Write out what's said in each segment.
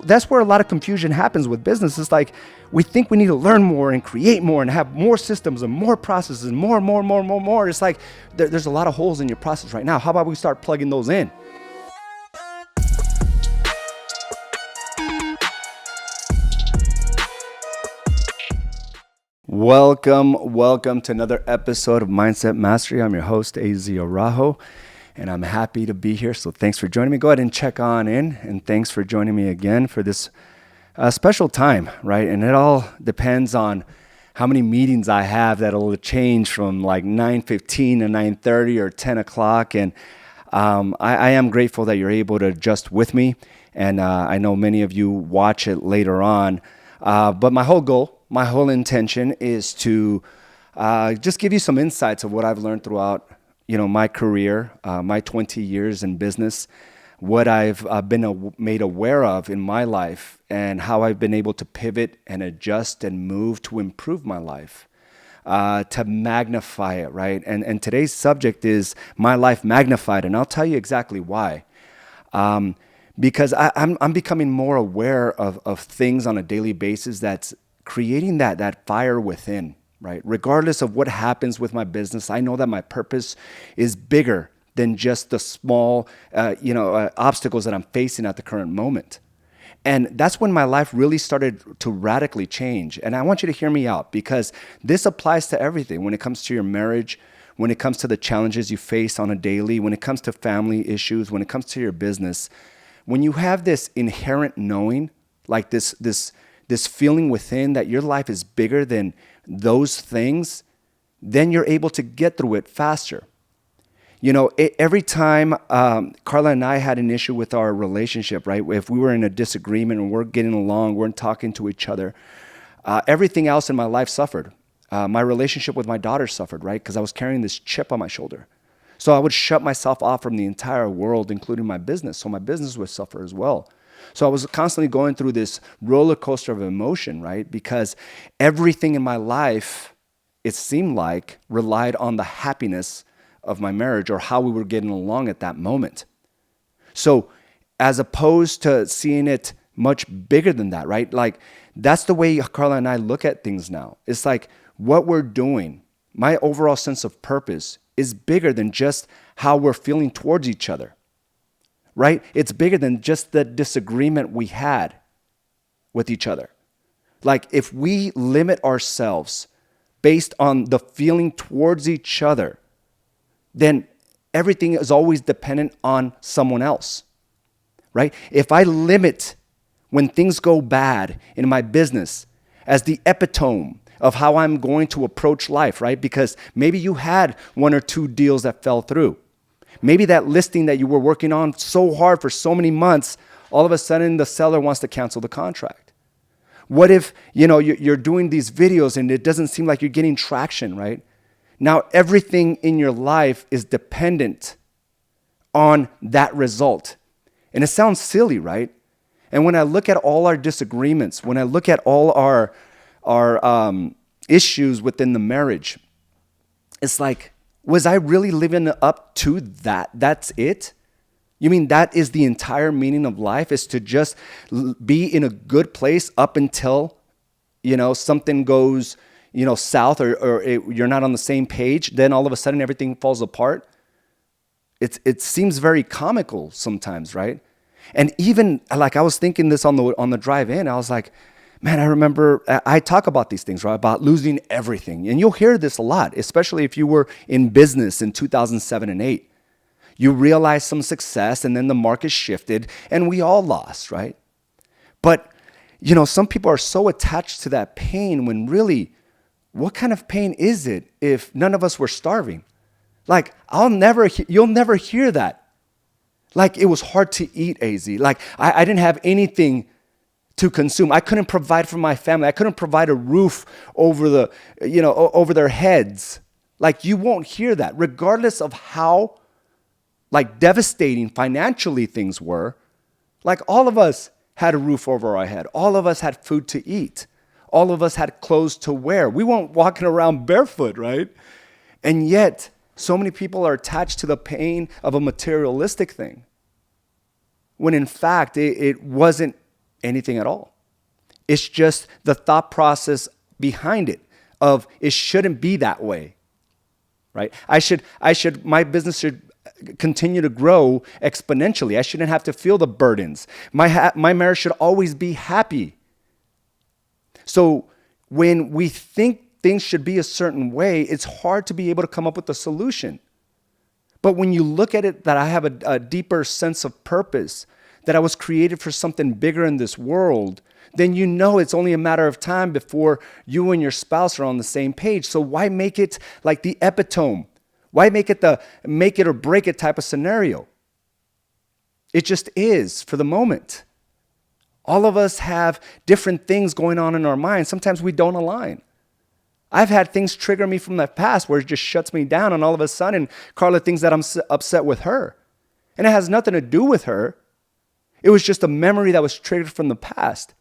that's where a lot of confusion happens with business. It's like we think we need to learn more and create more and have more systems and more processes and more. It's like there's a lot of holes in your process right now. How about we start plugging those in? Welcome to another episode of Mindset Mastery. I'm your host, Araujo, and I'm happy to be here. So thanks for joining me. Go ahead and check on in, and thanks for joining me again for this special time, right? And it all depends on how many meetings I have that'll change from like 9:15 to 9:30 or 10 o'clock. And I am grateful that you're able to adjust with me. And I know many of you watch it later on. But my whole intention is to just give you some insights of what I've learned throughout, my career, my 20 years in business, what I've been made aware of in my life, and how I've been able to pivot and adjust and move to improve my life, to magnify it, right? And today's subject is my life magnified, and I'll tell you exactly why. Because I'm becoming more aware of things on a daily basis that's creating that fire within, right? Regardless of what happens with my business, I know that my purpose is bigger than just the small, obstacles that I'm facing at the current moment. And that's when my life really started to radically change. And I want you to hear me out, because this applies to everything. When it comes to your marriage, when it comes to the challenges you face on a daily, when it comes to family issues, when it comes to your business, when you have this inherent knowing, like this feeling within that your life is bigger than those things, then you're able to get through it faster. Every time Carla and I had an issue with our relationship, right? If we were in a disagreement and we're getting along, we're talking to each other, everything else in my life suffered. My relationship with my daughter suffered, right? Because I was carrying this chip on my shoulder. So I would shut myself off from the entire world, including my business. So my business would suffer as well. So I was constantly going through this roller coaster of emotion, right? Because everything in my life, it seemed like, relied on the happiness of my marriage or how we were getting along at that moment. So as opposed to seeing it much bigger than that, right? Like that's the way Carla and I look at things now. It's like what we're doing, my overall sense of purpose is bigger than just how we're feeling towards each other, right? It's bigger than just the disagreement we had with each other. Like if we limit ourselves based on the feeling towards each other, then everything is always dependent on someone else, right? If I limit when things go bad in my business as the epitome of how I'm going to approach life, right? Because maybe you had one or two deals that fell through. Maybe that listing that you were working on so hard for so many months, all of a sudden the seller wants to cancel the contract. What if, you're doing these videos and it doesn't seem like you're getting traction, right? Now everything in your life is dependent on that result. And it sounds silly, right? And when I look at all our disagreements, when I look at all our issues within the marriage, it's like, was I really living up to that? That's it? You mean that is the entire meaning of life, is to just be in a good place up until, something goes, south or you're not on the same page, then all of a sudden everything falls apart? It seems very comical sometimes, right? And even like I was thinking this on the drive in, I was like, man, I remember I talk about these things, right? About losing everything. And you'll hear this a lot, especially if you were in business in 2007 and 8. You realize some success and then the market shifted and we all lost, right? But, some people are so attached to that pain when really, what kind of pain is it if none of us were starving? Like, you'll never hear that. Like, it was hard to eat, AZ. Like, I didn't have anything to consume. I couldn't provide for my family. I couldn't provide a roof over over their heads. Like, you won't hear that, regardless of how like devastating financially things were. Like, all of us had a roof over our head. All of us had food to eat. All of us had clothes to wear. We weren't walking around barefoot, right? And yet, so many people are attached to the pain of a materialistic thing, when in fact, it wasn't anything at all. It's just the thought process behind it of it shouldn't be that way, right? My business should continue to grow exponentially. I shouldn't have to feel the burdens. My marriage should always be happy. So when we think things should be a certain way, it's hard to be able to come up with a solution. But when you look at it that I have a deeper sense of purpose, that I was created for something bigger in this world, then you know it's only a matter of time before you and your spouse are on the same page. So why make it like the epitome? Why make it the make it or break it type of scenario? It just is for the moment. All of us have different things going on in our minds. Sometimes we don't align. I've had things trigger me from the past where it just shuts me down, and all of a sudden, Carla thinks that I'm upset with her. And it has nothing to do with her. It was just a memory that was triggered from the past.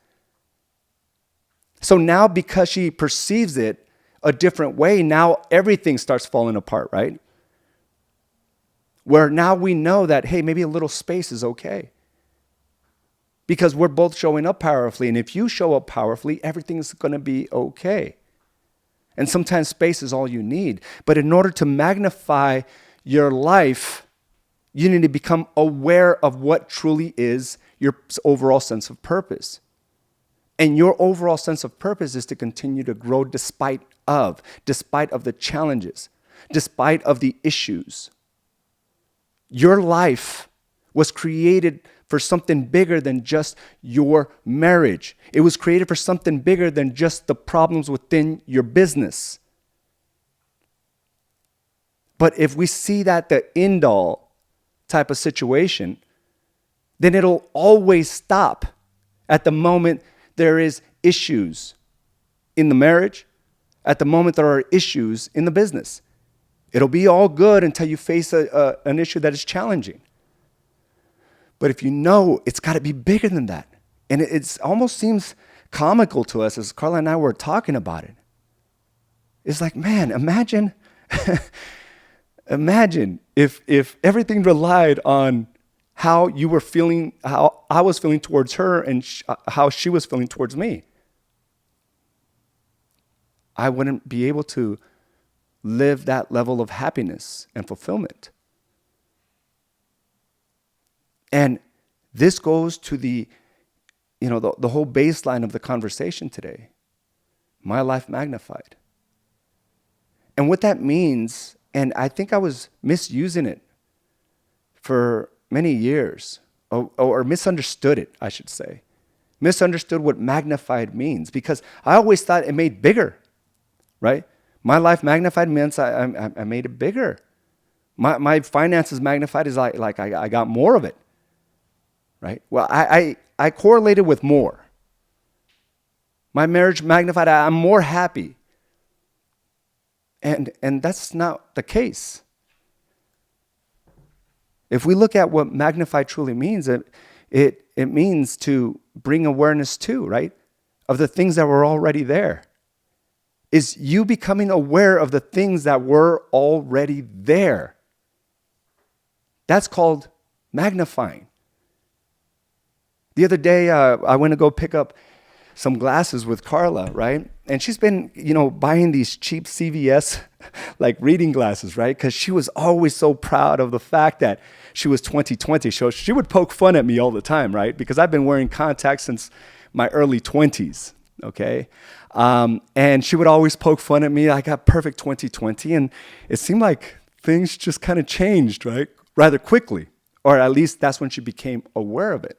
So now, because she perceives it a different way, now everything starts falling apart, right? Where now we know that, hey, maybe a little space is okay. Because we're both showing up powerfully. And if you show up powerfully, everything's going to be okay. And sometimes space is all you need. But in order to magnify your life, you need to become aware of what truly is your overall sense of purpose. And your overall sense of purpose is to continue to grow despite of the challenges, despite of the issues. Your life was created for something bigger than just your marriage. It was created for something bigger than just the problems within your business. But if we see that the end all type of situation, then it'll always stop at the moment there is issues in the marriage, at the moment there are issues in the business. It'll be all good until you face an issue that is challenging. But if you know, it's got to be bigger than that. And it almost seems comical to us as Carla and I were talking about it. It's like, man, imagine if everything relied on how you were feeling, how I was feeling towards her, and how she was feeling towards me. I wouldn't be able to live that level of happiness and fulfillment. And this goes to the whole baseline of the conversation today. My life magnified. And what that means, and I think I was misusing it for many years, or misunderstood it, I should say. Misunderstood what magnified means, because I always thought it made bigger, right? My life magnified means I made it bigger. My finances magnified is like I got more of it. Right? Well, I correlated with more. My marriage magnified, I'm more happy. And that's not the case. If we look at what magnify truly means, it means to bring awareness to, right? Of the things that were already there. Is you becoming aware of the things that were already there. That's called magnifying. The other day, I went to go pick up some glasses with Carla, right? And she's been, buying these cheap CVS, like reading glasses, right? Because she was always so proud of the fact that she was 20/20. So she would poke fun at me all the time, right? Because I've been wearing contacts since my early 20s, okay? And she would always poke fun at me. I got perfect 20/20, and it seemed like things just kind of changed, right? Rather quickly, or at least that's when she became aware of it,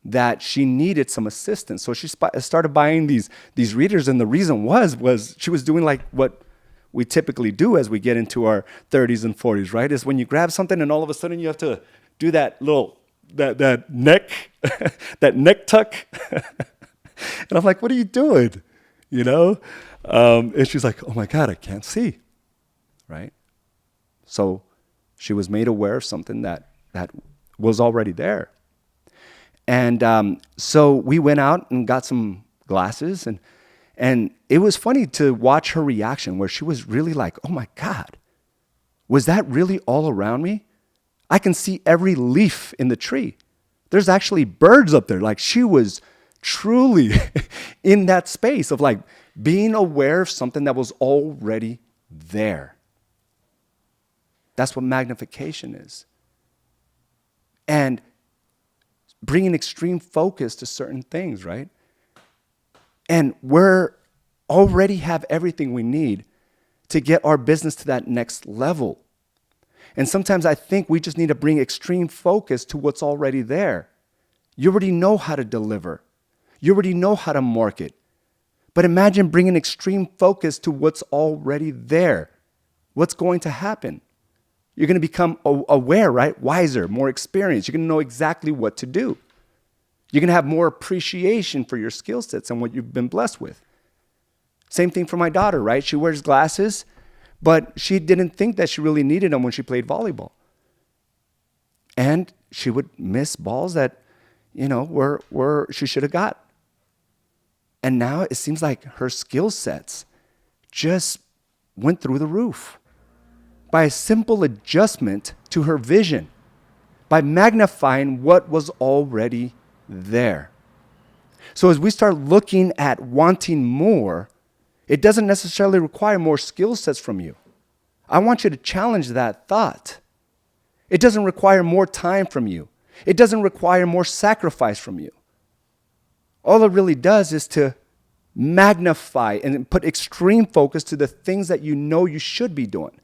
that she needed some assistance. So she started buying these readers, and the reason was she was doing like what we typically do as we get into our 30s and 40s, right? Is when you grab something and all of a sudden you have to do that little, that neck, that neck tuck. And I'm like, what are you doing? And she's like, oh my God, I can't see, right? So she was made aware of something that was already there. And so we went out and got some glasses, and it was funny to watch her reaction, where she was really like, oh my God, was that really all around me? I can see every leaf in the tree. There's actually birds up there. Like, she was truly in that space of like being aware of something that was already there. That's what magnification is. And bringing extreme focus to certain things, right? And we're already have everything we need to get our business to that next level. And sometimes I think we just need to bring extreme focus to what's already there. You already know how to deliver. You already know how to market. But imagine bringing extreme focus to what's already there. What's going to happen? You're going to become aware, right? Wiser, more experienced. You're going to know exactly what to do. You're going to have more appreciation for your skill sets and what you've been blessed with. Same thing for my daughter, right? She wears glasses, but she didn't think that she really needed them when she played volleyball. And she would miss balls that, where she should have got. And now it seems like her skill sets just went through the roof by a simple adjustment to her vision, by magnifying what was already there. So as we start looking at wanting more, it doesn't necessarily require more skill sets from you. I want you to challenge that thought. It doesn't require more time from you. It doesn't require more sacrifice from you. All it really does is to magnify and put extreme focus to the things that you know you should be doing.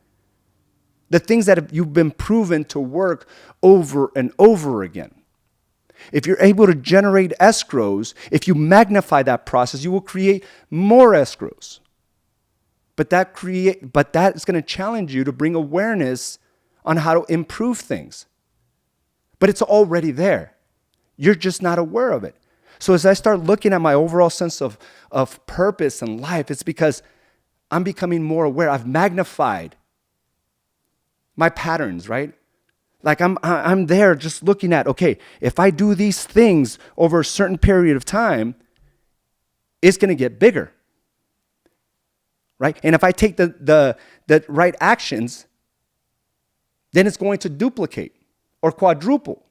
The things that you've been proven to work over and over again. If you're able to generate escrows, if you magnify that process, you will create more escrows. But that is going to challenge you to bring awareness on how to improve things. But it's already there. You're just not aware of it. So as I start looking at my overall sense of purpose and life, it's because I'm becoming more aware. I've magnified my patterns, right? Like I'm there just looking at, okay, if I do these things over a certain period of time, it's going to get bigger, right? And if I take the right actions, then it's going to duplicate or quadruple.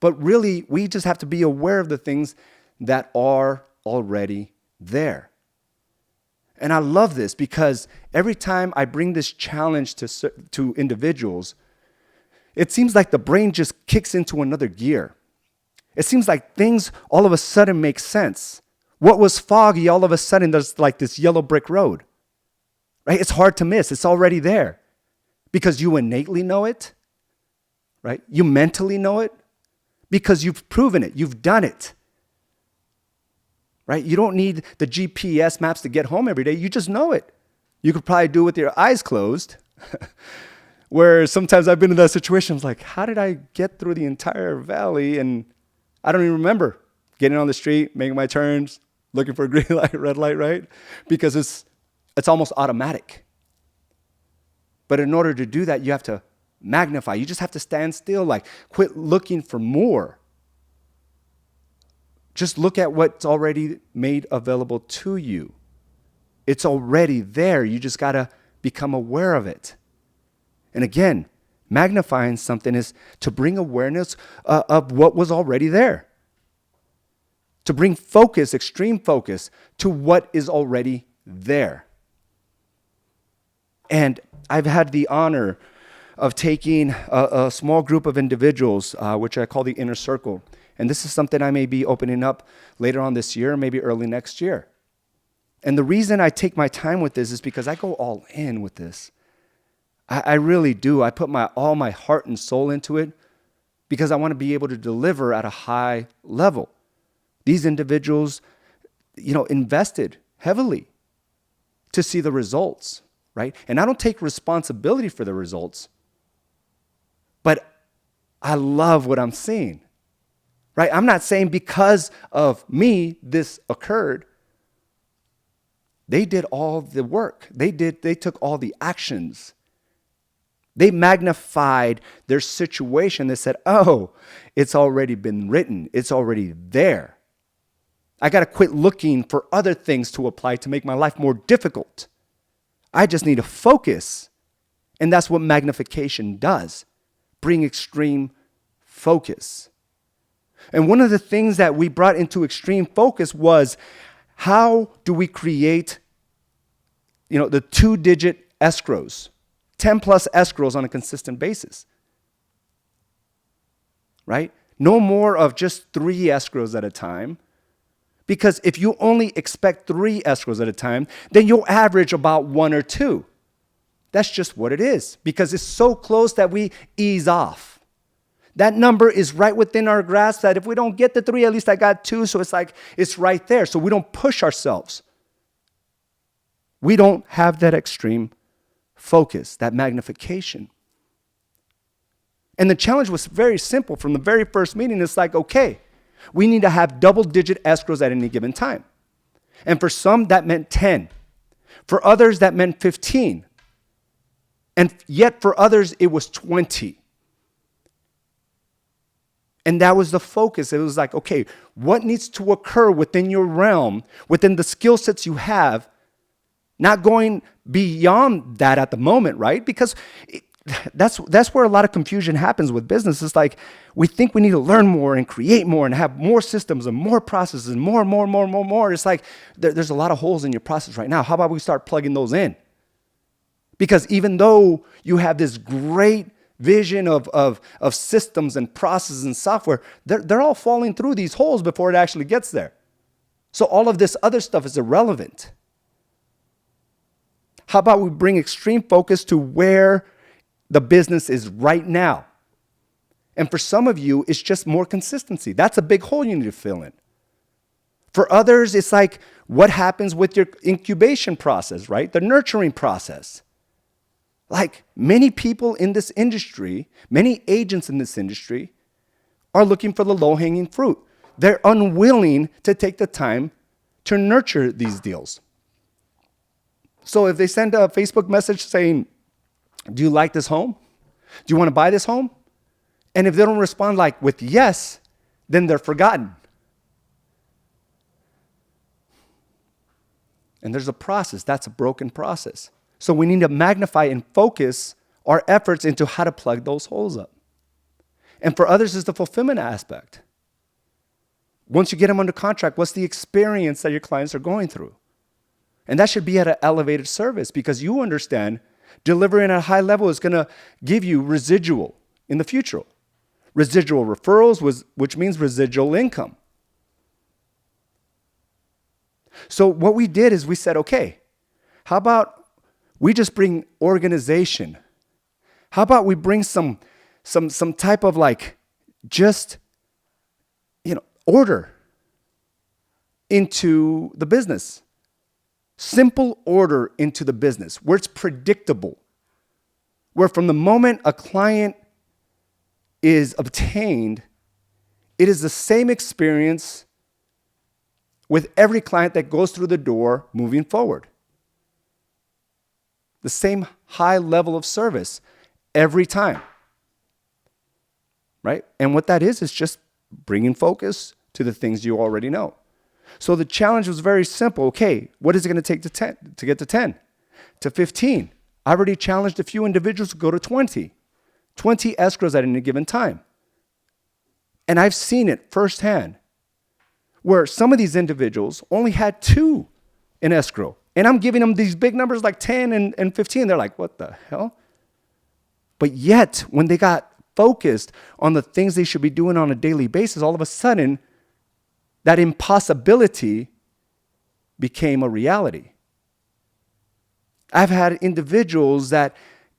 But really, we just have to be aware of the things that are already there. And I love this because every time I bring this challenge to individuals, it seems like the brain just kicks into another gear. It seems like things all of a sudden make sense. What was foggy, all of a sudden there's like this yellow brick road, right? It's hard to miss. It's already there because you innately know it, right? You mentally know it because you've proven it. You've done it, right? You don't need the GPS maps to get home every day. You just know it. You could probably do it with your eyes closed. Where sometimes I've been in that situation, I was like, how did I get through the entire valley? And I don't even remember getting on the street, making my turns, looking for a green light, red light, right? Because it's almost automatic. But in order to do that, you have to magnify. You just have to stand still, like quit looking for more. Just look at what's already made available to you. It's already there. You just got to become aware of it. And again, magnifying something is to bring awareness of what was already there. To bring focus, extreme focus, to what is already there. And I've had the honor of taking a small group of individuals, which I call the inner circle. And this is something I may be opening up later on this year, maybe early next year. And the reason I take my time with this is because I go all in with this. I really do. I put all my heart and soul into it because I want to be able to deliver at a high level. These individuals, invested heavily to see the results, right? And I don't take responsibility for the results, but I love what I'm seeing, right? I'm not saying because of me this occurred. They did all the work. They took all the actions. They magnified their situation. They said, oh, it's already been written. It's already there. I got to quit looking for other things to apply to make my life more difficult. I just need to focus. And that's what magnification does. Bring extreme focus. And one of the things that we brought into extreme focus was, how do we create, the 2-digit escrows, 10 plus escrows on a consistent basis, right? No more of just 3 escrows at a time. Because if you only expect 3 escrows at a time, then you'll average about 1 or 2. That's just what it is, because it's so close that we ease off. That number is right within our grasp that if we don't get the 3, at least I got 2. So it's like, it's right there. So we don't push ourselves. We don't have that extreme focus, that magnification. And the challenge was very simple. From the very first meeting, it's like, okay, we need to have double-digit escrows at any given time. And for some, that meant 10. For others, that meant 15. And yet for others, it was 20. And that was the focus. It was like, okay, what needs to occur within your realm, within the skill sets you have, not going beyond that at the moment, right? Because that's where a lot of confusion happens with business. It's like we think we need to learn more and create more and have more systems and more processes and more. It's like there's a lot of holes in your process right now. How about we start plugging those in? Because even though you have this great vision of systems and processes and software, they're all falling through these holes before it actually gets there. So all of this other stuff is irrelevant. How about we bring extreme focus to where the business is right now? And for some of you, it's just more consistency. That's a big hole you need to fill in. For others, it's like what happens with your incubation process, right? The nurturing process. Like many people in this industry, many agents in this industry are looking for the low-hanging fruit. They're unwilling to take the time to nurture these deals. So if they send a Facebook message saying, do you like this home? Do you want to buy this home? And if they don't respond like with yes, then they're forgotten. And there's a process. That's a broken process. So we need to magnify and focus our efforts into how to plug those holes up. And for others, is the fulfillment aspect. Once you get them under contract, what's the experience that your clients are going through? And that should be at an elevated service, because you understand delivering at a high level is going to give you residual in the future. Residual referrals, which means residual income. So what we did is we said, okay, how about we just bring organization? How about we bring some type of like just, order into the business. Simple order into the business where it's predictable. Where from the moment a client is obtained, it is the same experience with every client that goes through the door moving forward. The same high level of service every time, right? And what that is just bringing focus to the things you already know. So the challenge was very simple. Okay, what is it going to take to get to 10, to 15? I already challenged a few individuals to go to 20 escrows at any given time. And I've seen it firsthand where some of these individuals only had 2 in escrow. And I'm giving them these big numbers like 10 and 15. They're like, what the hell? But yet, when they got focused on the things they should be doing on a daily basis, all of a sudden, that impossibility became a reality. I've had individuals that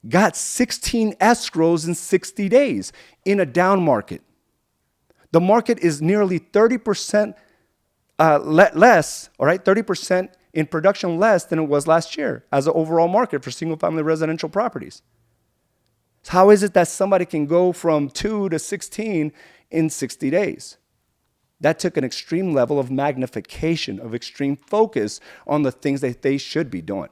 got 16 escrows in 60 days in a down market. The market is nearly 30% less, all right, 30% in production less than it was last year as an overall market for single-family residential properties. So how is it that somebody can go from 2 to 16 in 60 days? That took an extreme level of magnification, of extreme focus on the things that they should be doing.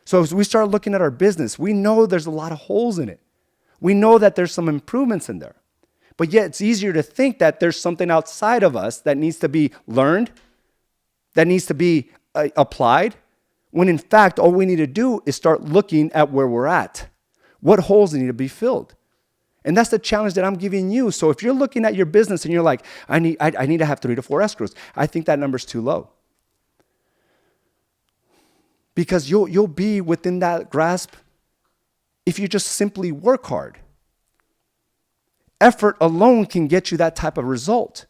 So as we start looking at our business, we know there's a lot of holes in it. We know that there's some improvements in there. But yet it's easier to think that there's something outside of us that needs to be learned, that needs to be applied, when in fact, all we need to do is start looking at where we're at. What holes need to be filled? And that's the challenge that I'm giving you. So if you're looking at your business and you're like, I need to have 3 to 4 escrows, I think that number's too low. Because you'll be within that grasp if you just simply work hard. Effort alone can get you that type of result.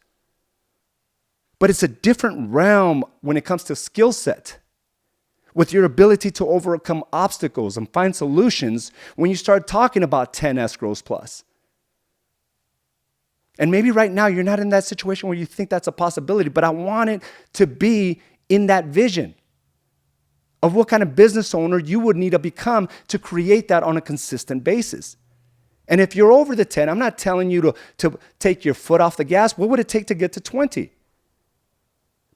But it's a different realm when it comes to skill set, with your ability to overcome obstacles and find solutions when you start talking about 10 escrows plus. And maybe right now you're not in that situation where you think that's a possibility, but I want it to be in that vision of what kind of business owner you would need to become to create that on a consistent basis. And if you're over the 10, I'm not telling you to take your foot off the gas. What would it take to get to 20?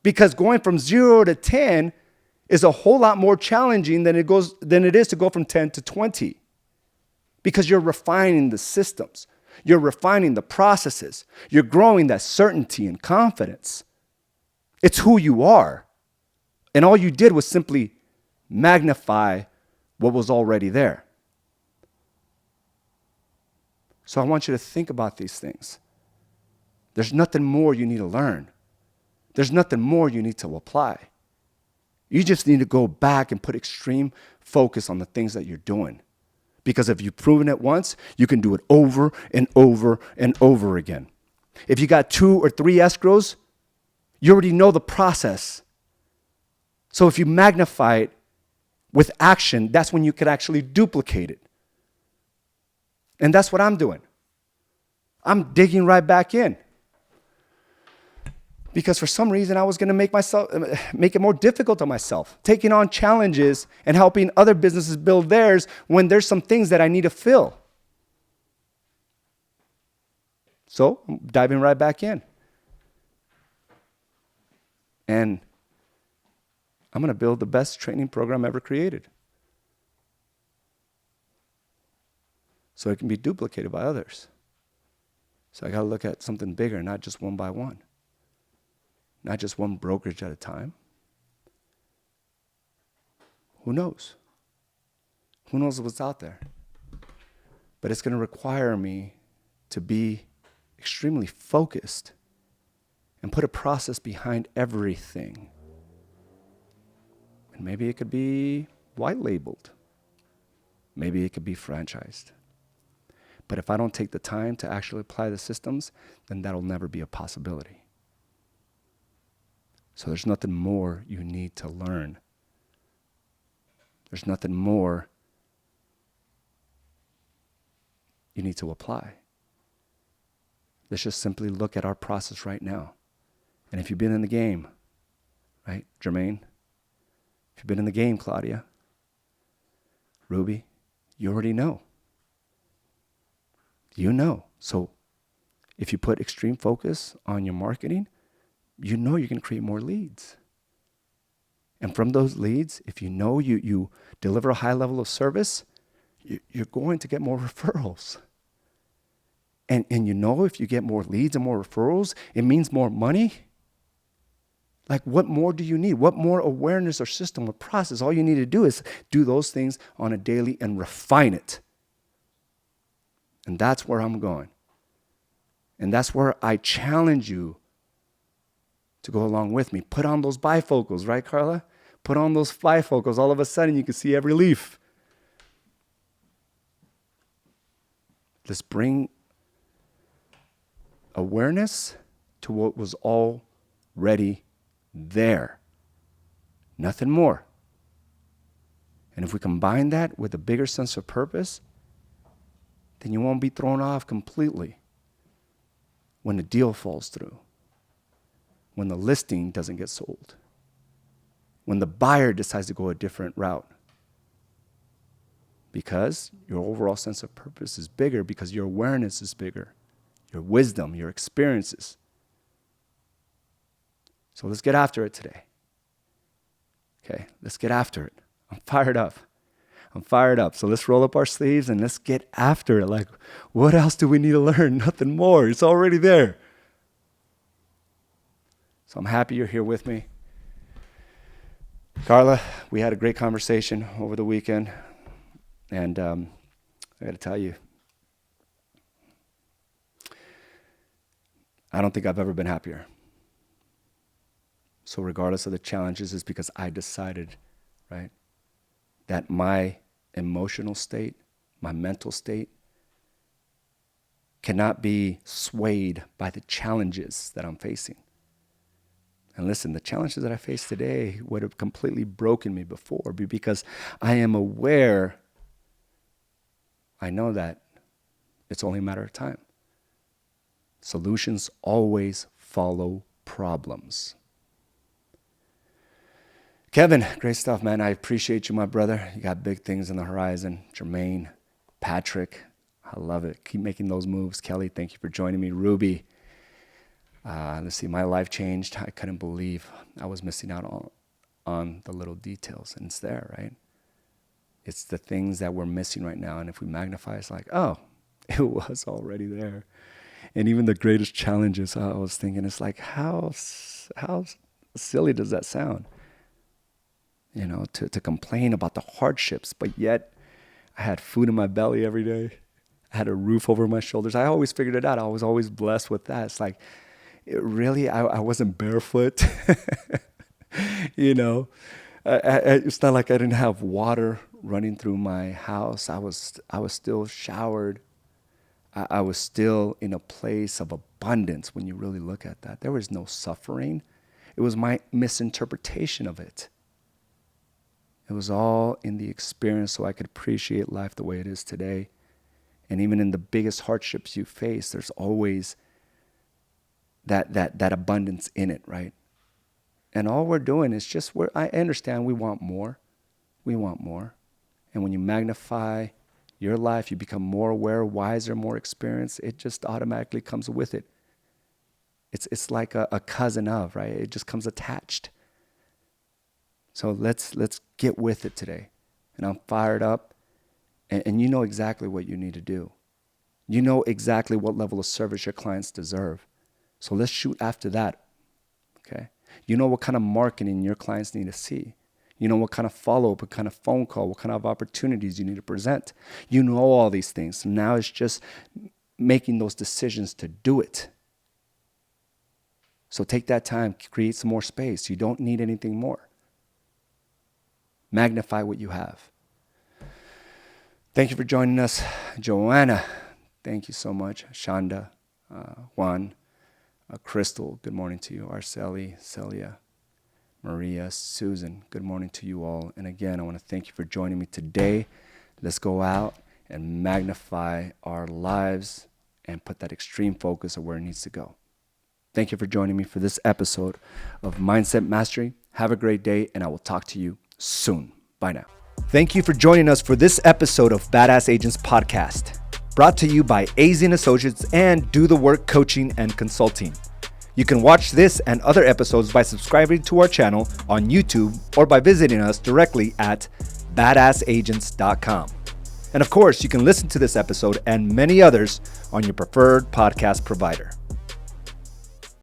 Because going from 0 to 10 is a whole lot more challenging than it is to go from 10 to 20. Because you're refining the systems. You're refining the processes. You're growing that certainty and confidence. It's who you are. And all you did was simply magnify what was already there. So I want you to think about these things. There's nothing more you need to learn. There's nothing more you need to apply. You just need to go back and put extreme focus on the things that you're doing. Because if you've proven it once, you can do it over and over and over again. If you got 2 or 3 escrows, you already know the process. So if you magnify it with action, that's when you could actually duplicate it. And that's what I'm doing. I'm digging right back in. Because for some reason, I was going to make it more difficult on myself, taking on challenges and helping other businesses build theirs when there's some things that I need to fill. So I'm diving right back in. And I'm going to build the best training program ever created. So it can be duplicated by others. So I got to look at something bigger, not just one by one. Not just one brokerage at a time. Who knows? Who knows what's out there? But it's going to require me to be extremely focused and put a process behind everything. And maybe it could be white labeled. Maybe it could be franchised. But if I don't take the time to actually apply the systems, then that'll never be a possibility. So there's nothing more you need to learn. There's nothing more you need to apply. Let's just simply look at our process right now. And if you've been in the game, right, Jermaine? If you've been in the game, Claudia, Ruby, you already know. You know. So if you put extreme focus on your marketing, you know you're going to create more leads. And from those leads, if you know you deliver a high level of service, you're going to get more referrals. And you know if you get more leads and more referrals, it means more money. Like, what more do you need? What more awareness or system or process? All you need to do is do those things on a daily and refine it. And that's where I'm going. And that's where I challenge you to go along with me. Put on those bifocals, right, Carla? Put on those bifocals. All of a sudden, you can see every leaf. Let's bring awareness to what was already there. Nothing more. And if we combine that with a bigger sense of purpose, then you won't be thrown off completely when the deal falls through, when the listing doesn't get sold, when the buyer decides to go a different route. Because your overall sense of purpose is bigger, because your awareness is bigger, your wisdom, your experiences. So let's get after it today. Okay, let's get after it. I'm fired up. So let's roll up our sleeves and let's get after it. Like, what else do we need to learn? Nothing more. It's already there. So I'm happy you're here with me. Carla, we had a great conversation over the weekend. And I got to tell you, I don't think I've ever been happier. So regardless of the challenges, it's because I decided, right, that my emotional state, my mental state, cannot be swayed by the challenges that I'm facing. And listen, the challenges that I face today would have completely broken me before, because I am aware, I know that it's only a matter of time. Solutions always follow problems. Kevin, great stuff, man. I appreciate you, my brother. You got big things on the horizon. Jermaine, Patrick, I love it. Keep making those moves. Kelly, thank you for joining me. Ruby, let's see, my life changed. I couldn't believe I was missing out on the little details. And it's there, right? It's the things that we're missing right now. And if we magnify, it's like, oh, it was already there. And even the greatest challenges, I was thinking, it's like, how silly does that sound? You know, to complain about the hardships, but yet I had food in my belly every day. I had a roof over my shoulders. I always figured it out. I was always blessed with that. It's like, I wasn't barefoot. You know, it's not like I didn't have water running through my house. I was still showered. I was still in a place of abundance when you really look at that. There was no suffering. It was my misinterpretation of it. It was all in the experience so I could appreciate life the way it is today. And even in the biggest hardships you face, there's always that abundance in it, right? And all we're doing is just, I understand we want more. We want more. And when you magnify your life, you become more aware, wiser, more experienced. It just automatically comes with it. It's like a cousin of, right? It just comes attached. So let's get with it today. And I'm fired up. And you know exactly what you need to do. You know exactly what level of service your clients deserve. So let's shoot after that, okay? You know what kind of marketing your clients need to see. You know what kind of follow-up, what kind of phone call, what kind of opportunities you need to present. You know all these things. So now it's just making those decisions to do it. So take that time, create some more space. You don't need anything more. Magnify what you have. Thank you for joining us. Joanna, thank you so much. Shonda, Juan, Crystal, good morning to you. Arceli, Celia, Maria, Susan, good morning to you all. And again, I want to thank you for joining me today. Let's go out and magnify our lives and put that extreme focus of where it needs to go. Thank you for joining me for this episode of Mindset Mastery. Have a great day, and I will talk to you soon. Bye now. Thank you for joining us for this episode of Badass Agents Podcast, brought to you by AZ & Associates and Do the Work Coaching and Consulting. You can watch this and other episodes by subscribing to our channel on YouTube or by visiting us directly at badassagents.com. And of course, you can listen to this episode and many others on your preferred podcast provider.